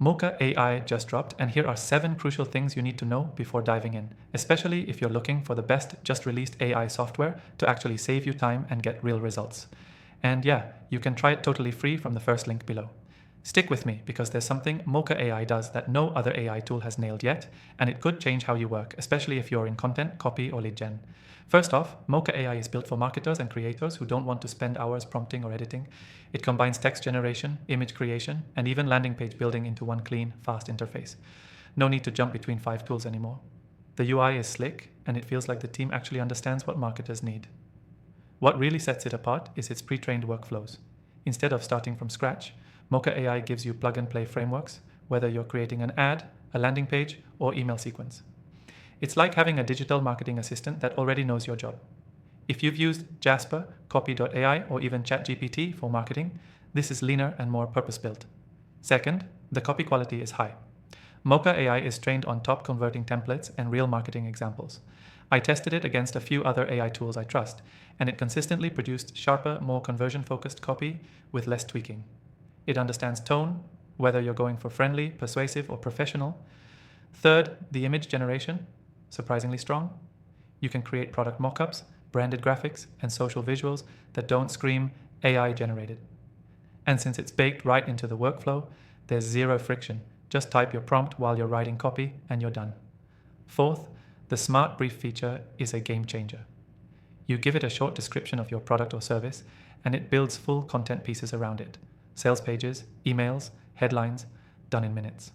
Mocha AI just dropped, and here are 7 crucial things you need to know before diving in, especially if you're looking for the best just released AI software to actually save you time and get real results. And yeah, you can try it totally free from the first link below. Stick with me because there's something Mocha AI does that no other AI tool has nailed yet, and it could change how you work, especially if you're in content, copy, or lead gen. First off, Mocha AI is built for marketers and creators who don't want to spend hours prompting or editing. It combines text generation, image creation, and even landing page building into one clean, fast interface. No need to jump between 5 tools anymore. The UI is slick, and it feels like the team actually understands what marketers need. What really sets it apart is its pre-trained workflows. Instead of starting from scratch, Mocha AI gives you plug-and-play frameworks, whether you're creating an ad, a landing page, or email sequence. It's like having a digital marketing assistant that already knows your job. If you've used Jasper, Copy.ai, or even ChatGPT for marketing, this is leaner and more purpose-built. Second, the copy quality is high. Mocha AI is trained on top converting templates and real marketing examples. I tested it against a few other AI tools I trust, and it consistently produced sharper, more conversion-focused copy with less tweaking. It understands tone, whether you're going for friendly, persuasive, or professional. Third, the image generation, surprisingly strong. You can create product mockups, branded graphics, and social visuals that don't scream AI generated. And since it's baked right into the workflow, there's zero friction. Just type your prompt while you're writing copy and you're done. Fourth, the Smart Brief feature is a game changer. You give it a short description of your product or service, and it builds full content pieces around it. Sales pages, emails, headlines, done in minutes.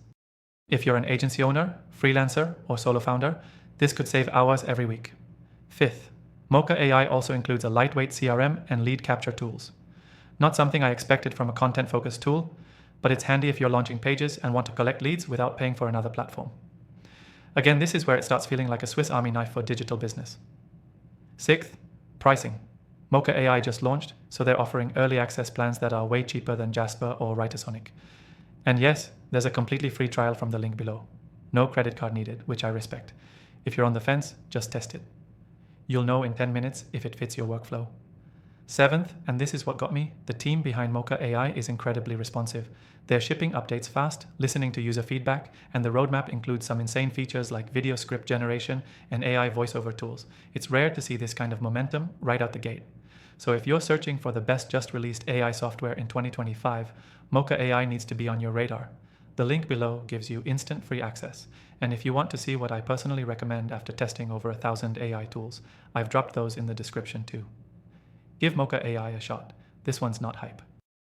If you're an agency owner, freelancer, or solo founder, this could save hours every week. Fifth, Mocha AI also includes a lightweight CRM and lead capture tools. Not something I expected from a content-focused tool, but it's handy if you're launching pages and want to collect leads without paying for another platform. Again, this is where it starts feeling like a Swiss Army knife for digital business. Sixth, pricing. Mocha AI just launched, so they're offering early access plans that are way cheaper than Jasper or Writersonic. And yes, there's a completely free trial from the link below. No credit card needed, which I respect. If you're on the fence, just test it. You'll know in 10 minutes if it fits your workflow. Seventh, and this is what got me, the team behind Mocha AI is incredibly responsive. They're shipping updates fast, listening to user feedback, and the roadmap includes some insane features like video script generation and AI voiceover tools. It's rare to see this kind of momentum right out the gate. So if you're searching for the best just released AI software in 2025, Mocha AI needs to be on your radar. The link below gives you instant free access. And if you want to see what I personally recommend after testing over 1,000 AI tools, I've dropped those in the description too. Give Mocha AI a shot. This one's not hype.